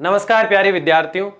नमस्कार प्यारे विद्यार्थियों,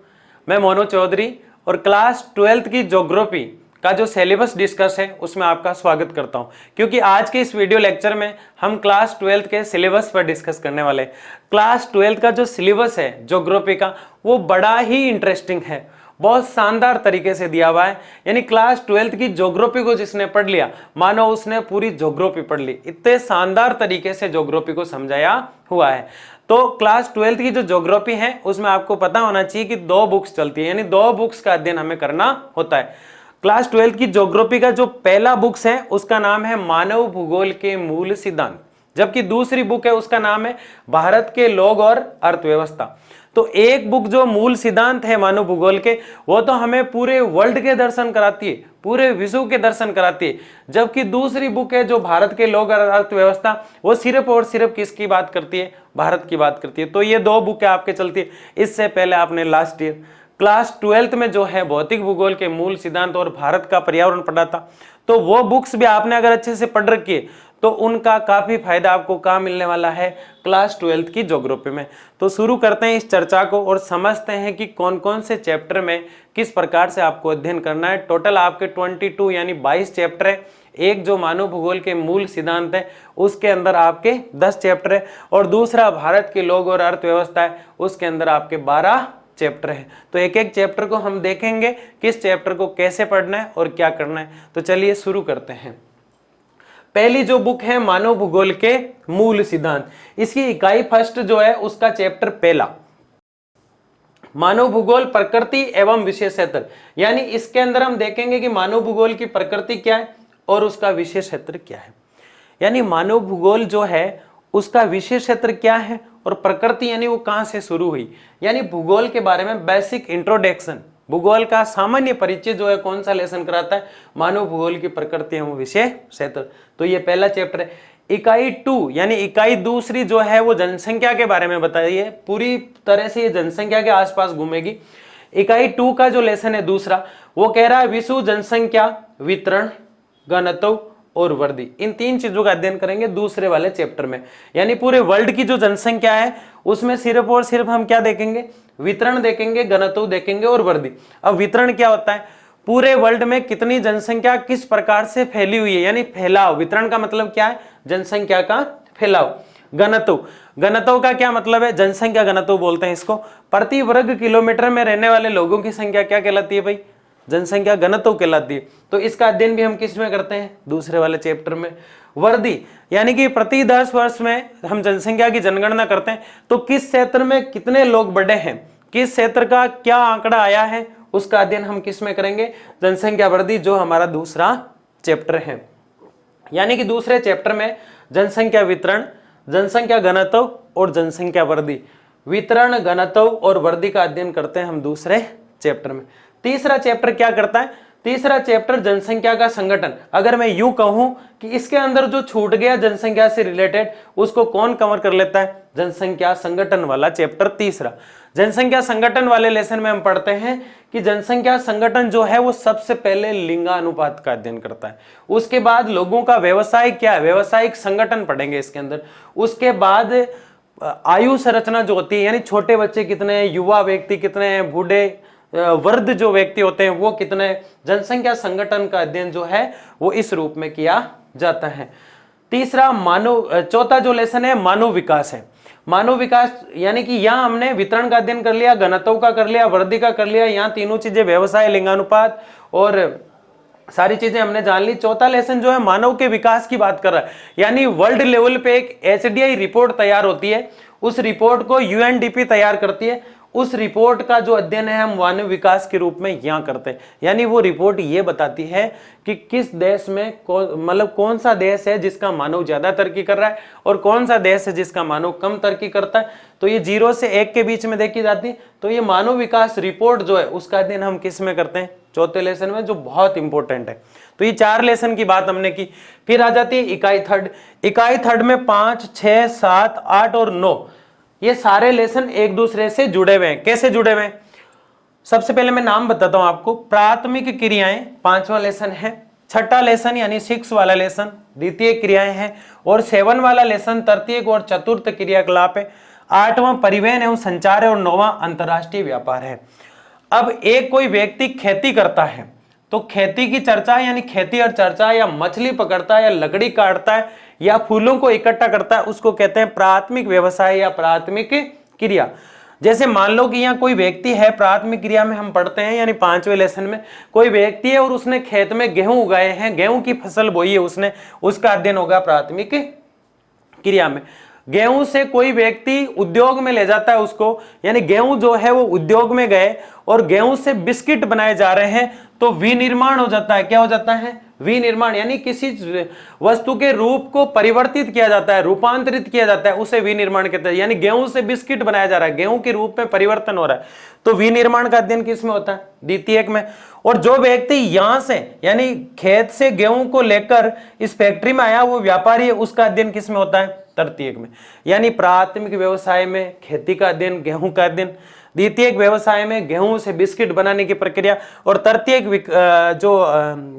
मैं मोनू चौधरी और क्लास 12th की ज्योग्राफी का जो सिलेबस डिस्कस है उसमें आपका स्वागत करता हूं। क्योंकि आज के इस वीडियो लेक्चर में हम क्लास 12th के सिलेबस पर डिस्कस करने वाले हैं। क्लास 12th का जो सिलेबस है ज्योग्राफी का वो बड़ा ही इंटरेस्टिंग है, बहुत शानदार तरीके से दिया हुआ है। यानी क्लास 12th की ज्योग्राफी को जिसने पढ़ लिया मानो उसने पूरी ज्योग्राफी पढ़ ली। इतने शानदार तरीके से ज्योग्राफी को समझाया हुआ है। तो क्लास 12th की जो ज्योग्राफी है उसमें आपको पता होना चाहिए कि 2 बुक्स चलती है, यानी 2 बुक्स का अध्ययन हमें करना होता है। क्लास 12th की ज्योग्राफी का जो पहला बुक्स है उसका नाम है मानव भूगोल के मूल सिद्धांत, जबकि दूसरी बुक है उसका नाम है भारत के लोग और अर्थव्यवस्था। तो एक बुक जो मूल सिद्धांत है मानव भूगोल के, वो तो हमें पूरे वर्ल्ड के दर्शन कराती है, पूरे विश्व के दर्शन कराती है, जबकि दूसरी बुक है जो भारत के लोग और अर्थव्यवस्था, वो सिर्फ और सिर्फ किसकी बात करती है, भारत की बात करती है। तो ये 2 बुकें आपके चलती है। इससे पहले आपने लास्ट ईयर क्लास 12th में जो है भौतिक भूगोल के मूल सिद्धांत और भारत का पर्यावरण पढ़ा था, तो वो बुक्स भी आपने अगर अच्छे से पढ़ रखी है तो उनका काफी फायदा आपको कहाँ मिलने वाला है, क्लास 12th की ज्योग्राफी में। तो शुरू करते हैं इस चर्चा को और समझते हैं कि कौन कौन से चैप्टर में किस प्रकार से आपको अध्ययन करना है। टोटल आपके 22 यानी 22 चैप्टर है। एक जो मानव भूगोल के मूल सिद्धांत है उसके अंदर आपके 10 चैप्टर है और दूसरा भारत के लोग और अर्थव्यवस्था है उसके अंदर आपके 12 चैप्टर है। तो एक एक चैप्टर को हम देखेंगे किस चैप्टर को कैसे पढ़ना है और क्या करना है। तो चलिए शुरू करते हैं। पहली जो बुक है मानव भूगोल के मूल सिद्धांत, इसकी इकाई फर्स्ट जो है उसका चैप्टर पहला मानव भूगोल प्रकृति एवं विशेष क्षेत्र, यानी इसके अंदर हम देखेंगे कि मानव भूगोल की प्रकृति क्या है और उसका विशेष क्षेत्र क्या है। यानी मानव भूगोल जो है उसका विशेष क्षेत्र क्या है और प्रकृति यानी वो कहां से शुरू हुई। यानी भूगोल के बारे में बेसिक इंट्रोडक्शन, भूगोल का सामान्य परिचय जो है कौन सा लेसन कराता है, मानव भूगोल की प्रकृति एवं विशेष क्षेत्र। तो ये पहला चैप्टर है। इकाई 2 यानी इकाई दूसरी जो है वो जनसंख्या के बारे में बताइए, पूरी तरह से ये जनसंख्या के आसपास घूमेगी। इकाई 2 का जो लेसन है दूसरा, वो कह रहा है विश्व जनसंख्या, वितरण, घनत्व और वृद्धि। इन 3 चीजों का अध्ययन करेंगे दूसरे वाले चैप्टर में। यानी पूरे वर्ल्ड की जो जनसंख्या है उसमें सिर्फ और सिर्फ हम क्या देखेंगे, वितरण देखेंगे, घनत्व देखेंगे और वृद्धि। अब वितरण क्या होता है, पूरे वर्ल्ड में कितनी जनसंख्या किस प्रकार से फैली हुई है, यानी फैलाव। वितरण का मतलब क्या है, जनसंख्या का फैलाव। घनत्व, घनत्व का क्या मतलब है, जनसंख्या घनत्व बोलते हैं इसको। प्रति वर्ग किलोमीटर में रहने वाले लोगों की संख्या क्या कहलाती है भाई, जनसंख्या घनत्व कहलाती है। तो इसका अध्ययन भी हम किस में करते हैं, दूसरे वाले चैप्टर में। वृद्धि यानी कि प्रति 10 वर्ष में हम जनसंख्या की जनगणना करते हैं तो किस क्षेत्र में कितने लोग बढ़े हैं, किस क्षेत्र का क्या आंकड़ा आया है, उसका अध्ययन हम किस में करेंगे, जनसंख्या वृद्धि, जो हमारा दूसरा चैप्टर है। यानी कि दूसरे चैप्टर में जनसंख्या वितरण, जनसंख्या घनत्व और जनसंख्या वृद्धि, वितरण, घनत्व और वृद्धि का अध्ययन करते हैं हम दूसरे चैप्टर में। तीसरा चैप्टर क्या करता है, तीसरा चैप्टर जनसंख्या का संगठन। अगर मैं यूं कहूं कि इसके अंदर जो छूट गया जनसंख्या से रिलेटेड उसको कौन कवर कर लेता है, जनसंख्या संगठन वाला चैप्टर तीसरा। जनसंख्या संगठन वाले लेसन में हम पढ़ते हैं कि जनसंख्या संगठन जो है वो सबसे पहले लिंगानुपात का अध्ययन करता है। उसके बाद लोगों का व्यवसाय क्या है, व्यवसायिक संगठन पढ़ेंगे इसके अंदर। उसके बाद आयु संरचना जो होती है, यानी छोटे बच्चे कितने हैं, युवा व्यक्ति कितने हैं, बूढ़े वृद्ध जो व्यक्ति होते हैं वो कितने। जनसंख्या संगठन का अध्ययन जो है वो इस रूप में किया जाता है। तीसरा चौथा जो लेसन है मानव विकास है। मानव विकास यानी कि यहाँ हमने वितरण का अध्ययन कर लिया, घनत्व का कर लिया, वृद्धि का कर लिया। यहाँ तीनों चीजें, व्यवसाय, लिंगानुपात और सारी चीजें हमने जान ली। चौथा लेसन जो है मानव के विकास की बात कर रहा है। यानी वर्ल्ड लेवल पे एक HDI रिपोर्ट तैयार होती है, उस रिपोर्ट को UNDP तैयार करती है। उस रिपोर्ट का जो अध्ययन है हम मानव विकास के रूप में यहाँ करते हैं। यानी वो रिपोर्ट ये बताती है कि किस देश में मतलब कौन सा देश है जिसका मानव ज्यादा तरक्की कर रहा है और कौन सा देश है जिसका मानव कम तरक्की करता है। तो ये 0 से 1 के बीच में देखी जाती है। तो ये मानव विकास रिपोर्ट जो है उसका अध्ययन हम किस में करते हैं, चौथे लेसन में, जो बहुत इंपॉर्टेंट है। तो ये 4 लेसन की बात हमने की। फिर आ जाती है इकाई थर्ड। इकाई थर्ड में 5, 6, 7, 8 और 9 ये सारे लेसन एक दूसरे से जुड़े हुए हैं। कैसे जुड़े हुए हैं, सबसे पहले मैं नाम बताता हूं आपको। प्राथमिक क्रियाएं 5वां लेसन है, छठा लेसन यानी 6 वाला लेसन द्वितीय क्रियाएं हैं और 7 वाला लेसन तृतीयक और चतुर्थ क्रियाकलाप है। 8वां परिवहन एवं संचार है और 9वां अंतरराष्ट्रीय व्यापार है। अब एक कोई व्यक्ति खेती करता है तो खेती की चर्चा यानी खेती और चर्चा, या मछली पकड़ता है या लकड़ी काटता है या फूलों को इकट्ठा करता है, उसको कहते हैं प्राथमिक व्यवसाय या प्राथमिक क्रिया। जैसे मान लो कि यहाँ कोई व्यक्ति है, प्राथमिक क्रिया में हम पढ़ते हैं यानी 5वें लेसन में, कोई व्यक्ति है और उसने खेत में गेहूं उगाए हैं, गेहूं की फसल बोई है उसने, उसका अध्ययन होगा प्राथमिक क्रिया में। गेहूं से कोई व्यक्ति उद्योग में ले जाता है उसको, यानी गेहूं जो है वो उद्योग में गए और गेहूं से बिस्किट बनाए जा रहे हैं, तो विनिर्माण हो जाता है। क्या हो जाता है? विनिर्माण, यानी किसी वस्तु के रूप को परिवर्तित किया जाता है, रूपांतरित किया जाता है, उसे विनिर्माण कहते हैं। यानी गेहूं से बिस्किट बनाया जा रहा है, गेहूं के रूप में परिवर्तन हो रहा है, तो विनिर्माण का अध्ययन किस में होता है? द्वितीयक में। और जो व्यक्ति यहां से यानी खेत से गेहूं को लेकर इस फैक्ट्री में आया, वो व्यापारी है, उसका अध्ययन किस में होता है? तृतीयक में। यानी प्राथमिक व्यवसाय में खेती का अध्ययन, गेहूं का अध्ययन, द्वितीयक व्यवसाय में गेहूं से बिस्किट बनाने की प्रक्रिया, और तृतीयक जो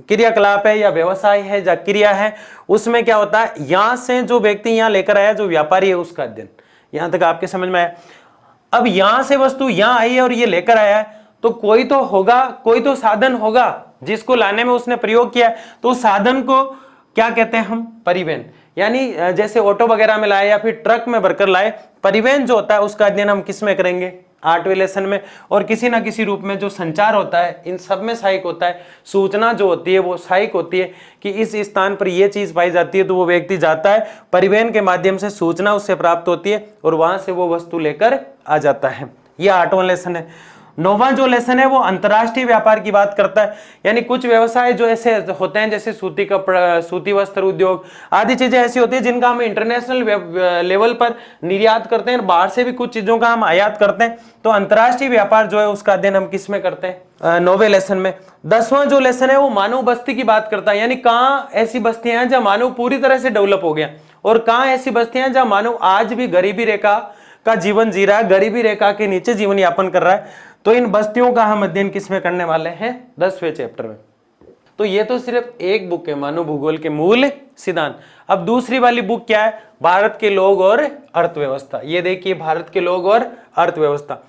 क्रियाकलाप है या व्यवसाय है या क्रिया है, उसमें क्या होता है? यहां से जो व्यक्ति यहां लेकर आया, जो व्यापारी है, उसका अध्ययन। यहां तक आपके समझ में आया? अब यहां से वस्तु यहां आई है और ये लेकर आया है, तो कोई तो होगा, कोई तो साधन होगा जिसको लाने में उसने प्रयोग किया, तो उस साधन को क्या कहते हैं हम? परिवहन। यानी जैसे ऑटो वगैरह में लाए या फिर ट्रक में भरकर लाए, परिवहन जो होता है उसका अध्ययन हम किस में करेंगे? 8वें लेसन में। और किसी ना किसी रूप में जो संचार होता है, इन सब में सहायक होता है। सूचना जो होती है वो सहायक होती है कि इस स्थान पर ये चीज पाई जाती है, तो वो व्यक्ति जाता है, परिवहन के माध्यम से सूचना उससे प्राप्त होती है और वहां से वो वस्तु लेकर आ जाता है। ये 8वां लेसन है। 9वां जो लेसन है वो अंतरराष्ट्रीय व्यापार की बात करता है। यानी कुछ व्यवसाय जो ऐसे होते हैं, जैसे सूती कपड़ा, सूती वस्त्र उद्योग आदि चीजें ऐसी होती है जिनका हम इंटरनेशनल लेवल पर निर्यात करते हैं, बाहर से भी कुछ चीजों का हम आयात करते हैं। तो अंतरराष्ट्रीय व्यापार जो है उसका अध्ययन हम किस में करते हैं? 9वें लेसन में। 10वां जो लेसन है वो मानव बस्ती की बात करता है। यानी कहाँ ऐसी बस्तियां हैं जहाँ मानव पूरी तरह से डेवलप हो गया, और कहाँ ऐसी बस्तियां हैं जहाँ मानव आज भी गरीबी रेखा का जीवन जी रहा है, गरीबी रेखा के नीचे जीवन यापन कर रहा है। तो इन बस्तियों का हम अध्ययन किसमें करने वाले हैं? 10वें चैप्टर में। तो ये तो सिर्फ एक बुक है, मानव भूगोल के मूल सिद्धांत। अब दूसरी वाली बुक क्या है? भारत के लोग और अर्थव्यवस्था। ये देखिए, भारत के लोग और अर्थव्यवस्था।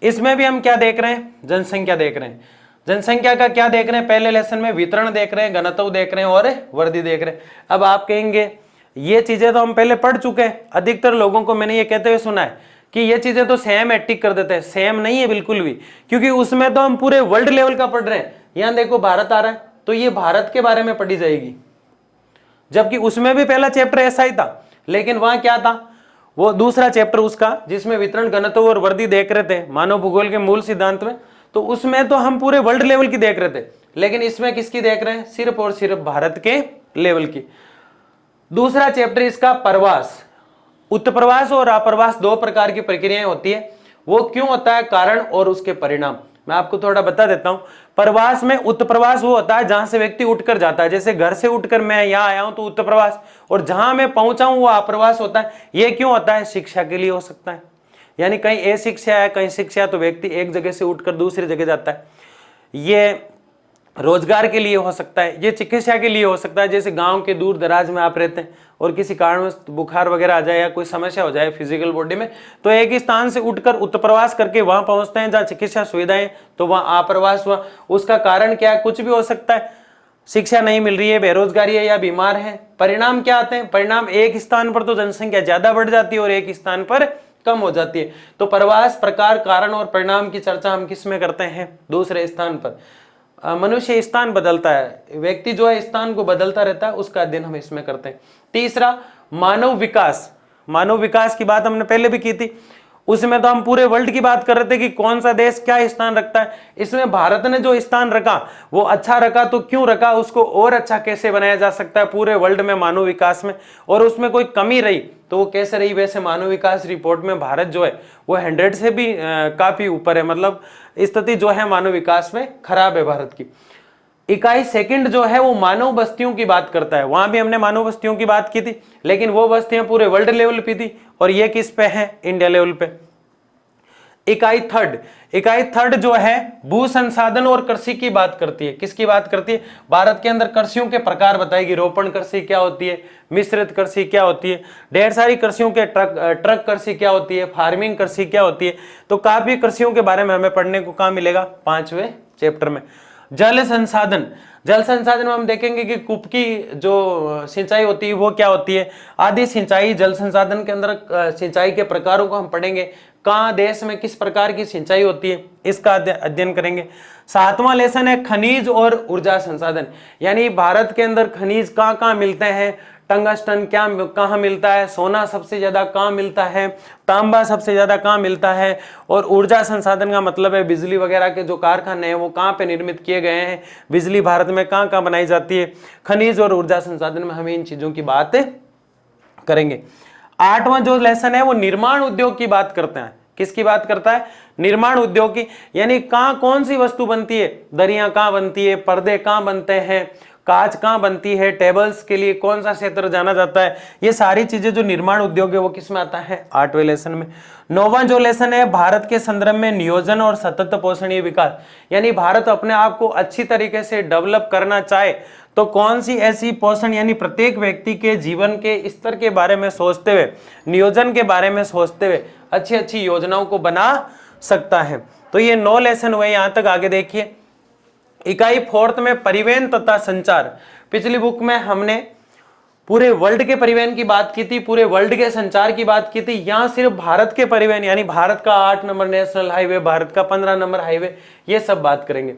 इसमें भी हम क्या देख रहे हैं? जनसंख्या देख रहे हैं। जनसंख्या का क्या देख रहे हैं? पहले लेसन में वितरण देख रहे हैं, घनत्व देख रहे हैं और वृद्धि देख रहे हैं। अब आप कहेंगे ये चीजें तो हम पहले पढ़ चुके हैं, अधिकतर लोगों को मैंने ये कहते हुए सुना है कि ये चीजें तो सेम है, टिक कर देते हैं। सेम नहीं है बिल्कुल भी, क्योंकि उसमें तो हम पूरे वर्ल्ड लेवल का पढ़ रहे हैं। यहां देखो भारत आ रहा है, तो ये भारत के बारे में पढ़ी जाएगी, जबकि उसमें भी पहला चैप्टर ऐसा ही था, लेकिन वहां क्या था? वो दूसरा चैप्टर उसका, जिसमें वितरण, घनत्व और वृद्धि देख रहे थे मानव भूगोल के मूल सिद्धांत में, तो उसमें तो हम पूरे वर्ल्ड लेवल की देख रहे थे, लेकिन इसमें किसकी देख रहे हैं? सिर्फ और सिर्फ भारत के लेवल की। दूसरा चैप्टर इसका प्रवास। उत्प्रवास और अप्रवास दो प्रकार की प्रक्रियाएं होती है। वो क्यों होता है? कारण और उसके परिणाम मैं आपको थोड़ा बता देता हूं। प्रवास में, उत्प्रवास वो होता है जहां से व्यक्ति उठकर जाता है, जैसे घर से उठकर मैं यहां आया हूं तो उत्प्रवास, और जहां मैं पहुंचा हूं वो अप्रवास होता है। ये क्यों होता है? शिक्षा के लिए हो सकता है, यानी कहीं ए शिक्षा है, कहीं शिक्षा, तो व्यक्ति एक जगह से उठकर दूसरी जगह जाता है। ये रोजगार के लिए हो सकता है, ये चिकित्सा के लिए हो सकता है, जैसे गांव के दूर दराज में आप रहते हैं और किसी कारण बुखार वगैरह आ जाए या कोई समस्या हो जाए फिजिकल बॉडी में, तो एक ही स्थान से उठकर उत्प्रवास करके वहां पहुंचते हैं जहां चिकित्सा सुविधाएं, तो वहां अप्रवास हुआ। उसका कारण क्या है? कुछ भी हो सकता है, शिक्षा नहीं मिल रही है, बेरोजगारी है या बीमार है। परिणाम क्या आते हैं? परिणाम एक स्थान पर तो जनसंख्या ज्यादा बढ़ जाती है और एक स्थान पर कम हो जाती है। तो प्रवास, प्रकार, कारण और परिणाम की चर्चा हम किस में करते हैं? दूसरे स्थान पर। मनुष्य स्थान बदलता है, व्यक्ति जो है स्थान को बदलता रहता है, उसका अध्ययन हम इसमें करते हैं। तीसरा, मानव विकास। मानव विकास की बात हमने पहले भी की थी, उसमें तो हम पूरे वर्ल्ड की बात कर रहे थे कि कौन सा देश क्या स्थान रखता है। इसमें भारत ने जो स्थान रखा वो अच्छा रखा, तो क्यों रखा, उसको और अच्छा कैसे बनाया जा सकता है पूरे वर्ल्ड में मानव विकास में, और उसमें कोई कमी रही तो वो कैसे रही। वैसे मानव विकास रिपोर्ट में भारत जो है वो 100 से भी काफी ऊपर है, मतलब स्थिति जो है मानव विकास में खराब है भारत की। इकाई सेकंड जो है वो मानव बस्तियों की बात करता है। वहां भी हमने मानव बस्तियों की बात की थी, लेकिन वो बस्तियां पूरे वर्ल्ड लेवल पे थी, और ये किस पे है? इंडिया लेवल पे। इकाई थर्ड जो है भू संसाधन और कृषि की बात करती है। किसकी बात करती है? भारत के अंदर कृषियों के प्रकार बताएगी। रोपण कृषि क्या होती है, मिश्रित कृषि क्या होती है, ढेर सारी कृषियों के ट्रक कृषि क्या होती है, फार्मिंग कृषि क्या होती है। तो काफी कृषियों के बारे में हमें पढ़ने को कहाँ मिलेगा? 5वें चैप्टर में। जल संसाधन में हम देखेंगे कि कूप की जो सिंचाई होती है वो क्या होती है, आदि सिंचाई। जल संसाधन के अंदर सिंचाई के प्रकारों को हम पढ़ेंगे, कहाँ देश में किस प्रकार की सिंचाई होती है, इसका अध्ययन करेंगे। 7वां लेसन है खनिज और ऊर्जा संसाधन, यानी भारत के अंदर खनिज कहाँ कहाँ मिलते हैं, टंगस्टन क्या कहाँ मिलता है, सोना सबसे ज्यादा कहाँ मिलता है, तांबा सबसे ज्यादा कहाँ मिलता है, और ऊर्जा संसाधन का मतलब है बिजली वगैरह के जो कारखाने हैं वो कहाँ पे निर्मित किए गए हैं, बिजली भारत में कहाँ कहाँ बनाई जाती है। खनिज और ऊर्जा संसाधन में हम इन चीजों की बात करेंगे। 8वां जो लेसन है वो निर्माण उद्योग की बात करते हैं। किसकी बात करता है? निर्माण उद्योग की, यानी कहाँ कौन सी वस्तु बनती है, दरियां कहाँ बनती है, पर्दे कहाँ बनते हैं, कांच कहाँ बनती है, टेबल्स के लिए कौन सा क्षेत्र जाना जाता है, ये सारी चीजें जो निर्माण उद्योग है वो किसमें आता है? 8वें लेसन में। 9वां जो लेसन है भारत के संदर्भ में नियोजन और सतत पोषणीय विकास, यानी भारत अपने आप को अच्छी तरीके से डेवलप करना चाहे तो कौन सी ऐसी पोषण, यानी प्रत्येक व्यक्ति के जीवन के स्तर के बारे में सोचते हुए, नियोजन के बारे में सोचते हुए अच्छी अच्छी योजनाओं को बना सकता है। तो ये 9 लेसन हुए। यहां तक आगे देखिए, इकाई 4th में परिवहन तथा संचार। पिछली बुक में हमने पूरे वर्ल्ड के परिवहन की बात की थी, पूरे वर्ल्ड के संचार की बात की थी। यहां सिर्फ भारत के परिवहन, यानी भारत का 8 नंबर नेशनल हाईवे, भारत का 15 नंबर हाईवे, ये सब बात करेंगे।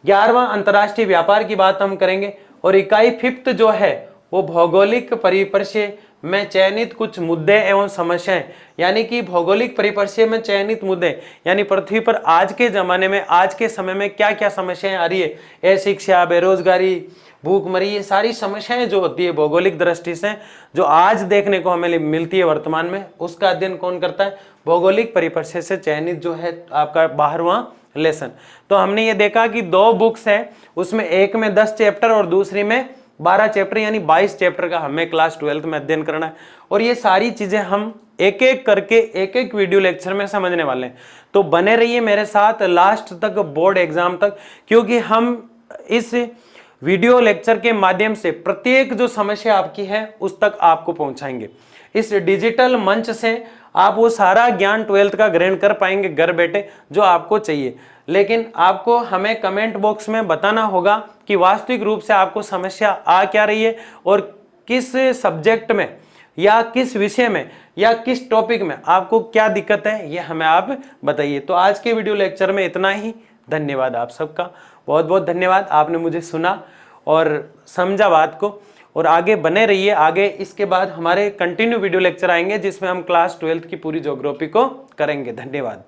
11वां अंतर्राष्ट्रीय व्यापार की बात हम करेंगे। और इकाई 5th जो है वो भौगोलिक परिदृश्य में चयनित कुछ मुद्दे एवं समस्याएं, यानी कि भौगोलिक परिदृश्य में चयनित मुद्दे, यानी पृथ्वी पर आज के जमाने में, आज के समय में क्या क्या समस्याएं आ रही है, अशिक्षा, बेरोजगारी, भूखमरी, ये सारी समस्याएं जो होती है भौगोलिक दृष्टि से, जो आज देखने को हमें मिलती है वर्तमान में, उसका अध्ययन कौन करता है? भौगोलिक परिदृश्य से चयनित जो है आपका 12वां लेसन। तो हमने ये देखा कि 2 बुक्स है, उसमें एक में 10 चैप्टर और दूसरी में 12 चैप्टर, यानी 22 चैप्टर का हमें क्लास 12th में अध्ययन करना है। और ये सारी चीजें हम एक एक करके एक एक वीडियो लेक्चर में समझने वाले हैं। तो बने रहिए मेरे साथ लास्ट तक, बोर्ड एग्जाम तक, क्योंकि हम इस वीडियो लेक्चर के माध्यम से प्रत्येक जो समस्या आपकी है उस तक आपको पहुंचाएंगे। इस डिजिटल मंच से आप वो सारा ज्ञान 12th का ग्रहण कर पाएंगे घर बैठे जो आपको चाहिए। लेकिन आपको हमें कमेंट बॉक्स में बताना होगा कि वास्तविक रूप से आपको समस्या आ क्या रही है और किस सब्जेक्ट में या किस विषय में या किस टॉपिक में आपको क्या दिक्कत है, ये हमें आप बताइए। तो आज के वीडियो लेक्चर में इतना ही। धन्यवाद आप सबका, बहुत बहुत धन्यवाद, आपने मुझे सुना और समझा बात को। और आगे बने रहिए। आगे इसके बाद हमारे कंटिन्यू वीडियो लेक्चर आएंगे जिसमें हम क्लास 12th की पूरी ज्योग्राफी को करेंगे। धन्यवाद।